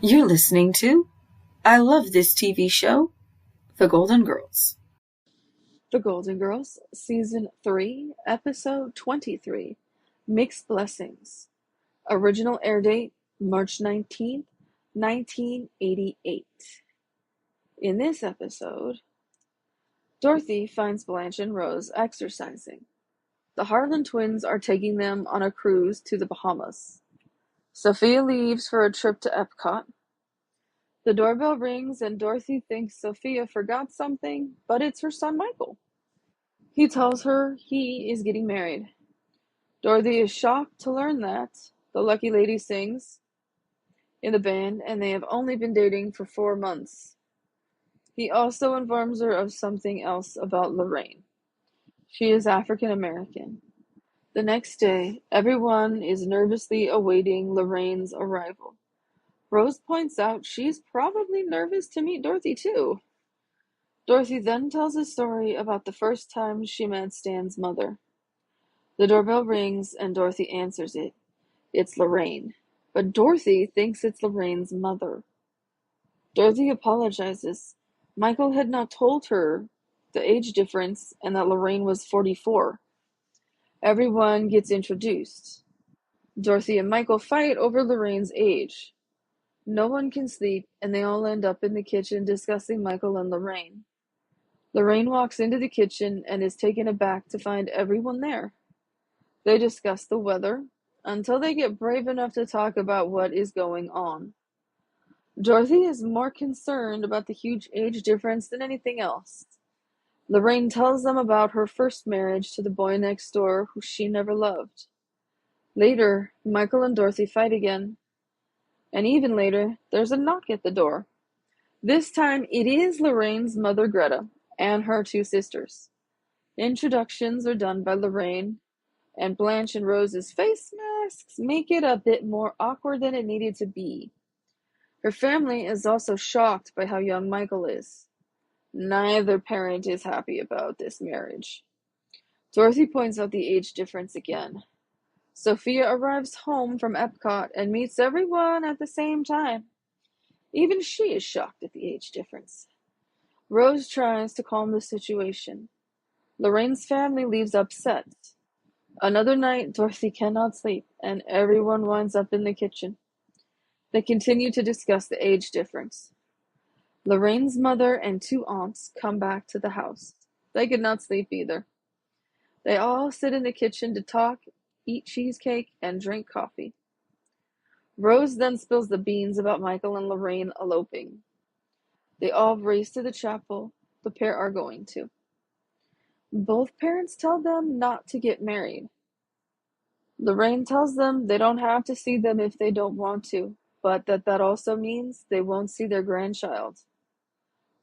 You're listening to I Love This TV Show, The Golden Girls. The Golden Girls, Season 3, Episode 23, Mixed Blessings. Original air date, March 19th, 1988. In this episode, Dorothy finds Blanche and Rose exercising. The Harlan twins are taking them on a cruise to the Bahamas. Sophia leaves for a trip to Epcot. The doorbell rings and Dorothy thinks Sophia forgot something, but it's her son Michael. He tells her he is getting married. Dorothy is shocked to learn that the lucky lady sings in the band and they have only been dating for 4 months. He also informs her of something else about Lorraine. She is African American. The next day, everyone is nervously awaiting Lorraine's arrival. Rose points out she's probably nervous to meet Dorothy too. Dorothy then tells a story about the first time she met Stan's mother. The doorbell rings and Dorothy answers it. It's Lorraine, but Dorothy thinks it's Lorraine's mother. Dorothy apologizes. Michael had not told her the age difference and that Lorraine was 44. Everyone gets introduced. Dorothy and Michael fight over Lorraine's age. No one can sleep, and they all end up in the kitchen discussing Michael and Lorraine. Lorraine walks into the kitchen and is taken aback to find everyone there. They discuss the weather until they get brave enough to talk about what is going on. Dorothy is more concerned about the huge age difference than anything else. Lorraine tells them about her first marriage to the boy next door who she never loved. Later, Michael and Dorothy fight again. And even later, there's a knock at the door. This time, it is Lorraine's mother Greta and her 2 sisters. Introductions are done by Lorraine, and Blanche and Rose's face masks make it a bit more awkward than it needed to be. Her family is also shocked by how young Michael is. Neither parent is happy about this marriage. Dorothy points out the age difference again. Sophia arrives home from Epcot and meets everyone at the same time. Even she is shocked at the age difference. Rose tries to calm the situation. Lorraine's family leaves upset. Another night, Dorothy cannot sleep, and everyone winds up in the kitchen. They continue to discuss the age difference. Lorraine's mother and 2 aunts come back to the house. They could not sleep either. They all sit in the kitchen to talk, eat cheesecake, and drink coffee. Rose then spills the beans about Michael and Lorraine eloping. They all race to the chapel the pair are going to. Both parents tell them not to get married. Lorraine tells them they don't have to see them if they don't want to, but that also means they won't see their grandchild.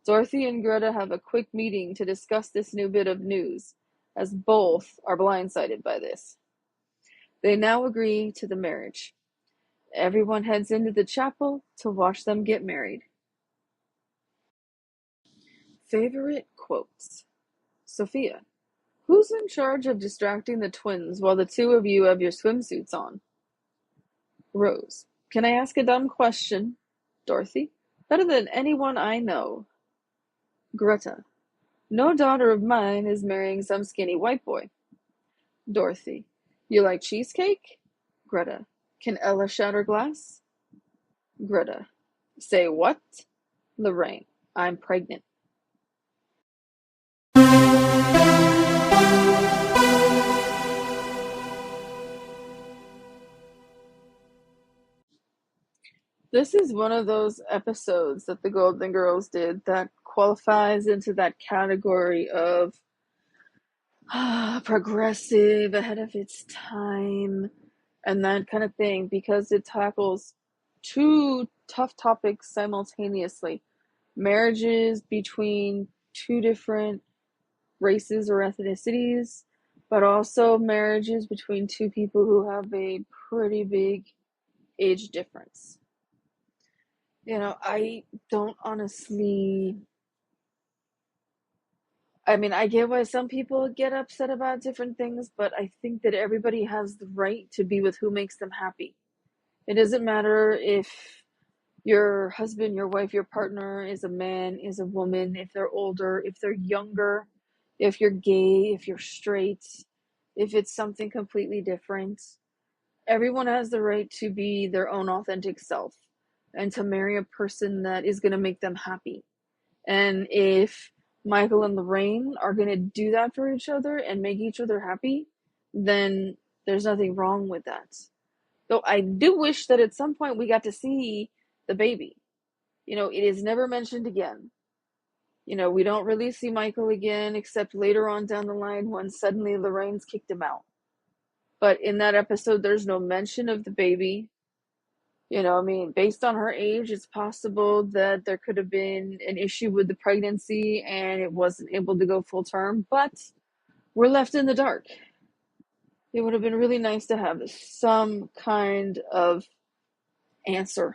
Dorothy and Greta have a quick meeting to discuss this new bit of news, as both are blindsided by this. They now agree to the marriage. Everyone heads into the chapel to watch them get married. Favorite quotes. Sophia: who's in charge of distracting the twins while the 2 of you have your swimsuits on? Rose: can I ask a dumb question? Dorothy: better than anyone I know. Greta: no daughter of mine is marrying some skinny white boy. Dorothy: you like cheesecake? Greta: can Ella shatter glass? Greta: say what? Lorraine: I'm pregnant. This is one of those episodes that the Golden Girls did that qualifies into that category of progressive, ahead of its time, and that kind of thing, because it tackles 2 tough topics simultaneously. Marriages between 2 different races or ethnicities, but also marriages between 2 people who have a pretty big age difference. I don't honestly. I get why some people get upset about different things, but I think that everybody has the right to be with who makes them happy. It doesn't matter if your husband, your wife, your partner is a man, is a woman, if they're older, if they're younger, if you're gay, if you're straight, if it's something completely different. Everyone has the right to be their own authentic self and to marry a person that is going to make them happy. And if Michael and Lorraine are going to do that for each other and make each other happy, then there's nothing wrong with that. Though I do wish that at some point we got to see the baby. You know, it is never mentioned again. You know, we don't really see Michael again except later on down the line when suddenly Lorraine's kicked him out. But in that episode, there's no mention of the baby. You know, I mean, based on her age, it's possible that there could have been an issue with the pregnancy and it wasn't able to go full term, but we're left in the dark. It would have been really nice to have some kind of answer,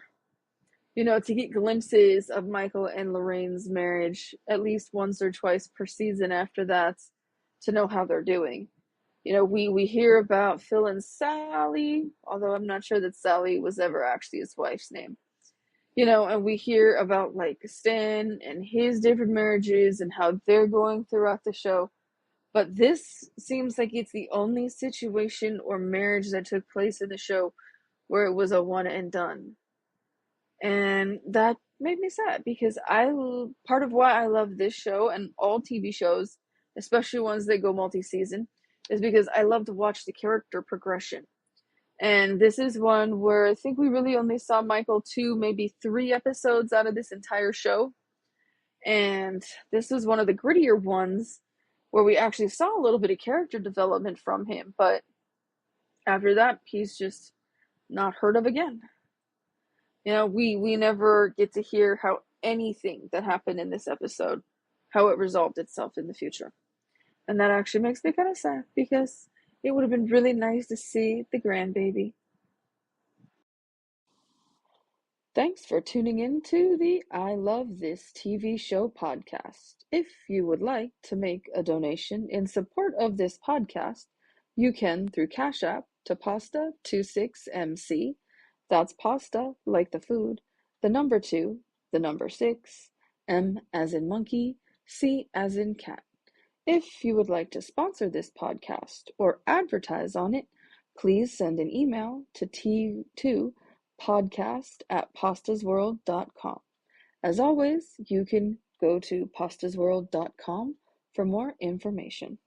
you know, to get glimpses of Michael and Lorraine's marriage at least once or twice per season after that to know how they're doing. You know, we hear about Phil and Sally, although I'm not sure that Sally was ever actually his wife's name. You know, and we hear about like Stan and his different marriages and how they're going throughout the show. But this seems like it's the only situation or marriage that took place in the show where it was a one and done. And that made me sad because part of why I love this show and all TV shows, especially ones that go multi-season, is because I love to watch the character progression. And this is one where I think we really only saw Michael 2, maybe 3 episodes out of this entire show. And this was one of the grittier ones where we actually saw a little bit of character development from him. But after that, he's just not heard of again. You know, we never get to hear how anything that happened in this episode, how it resolved itself in the future. And that actually makes me kind of sad because it would have been really nice to see the grandbaby. Thanks for tuning in to the I Love This TV Show podcast. If you would like to make a donation in support of this podcast, you can through Cash App to Pasta26MC. That's pasta like the food, the number 2, the number 6, M as in monkey, C as in cat. If you would like to sponsor this podcast or advertise on it, please send an email to podcast@pastasworld.com. As always, you can go to pastasworld.com for more information.